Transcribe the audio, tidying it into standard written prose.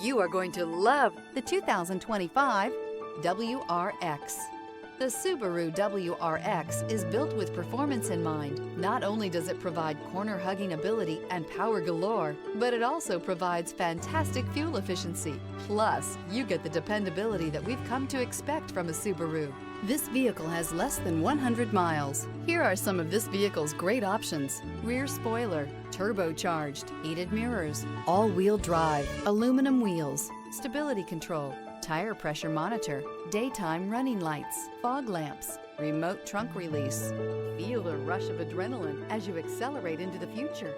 You are going to love the 2025 WRX. The Subaru WRX is built with performance in mind. Not only does it provide corner-hugging ability and power galore, but it also provides fantastic fuel efficiency. Plus, you get the dependability that we've come to expect from a Subaru. This vehicle has less than 100 miles. Here are some of this vehicle's great options: rear spoiler, turbocharged, heated mirrors, all-wheel drive, aluminum wheels, stability control, tire pressure monitor, daytime running lights, fog lamps, remote trunk release. Feel the rush of adrenaline as you accelerate into the future.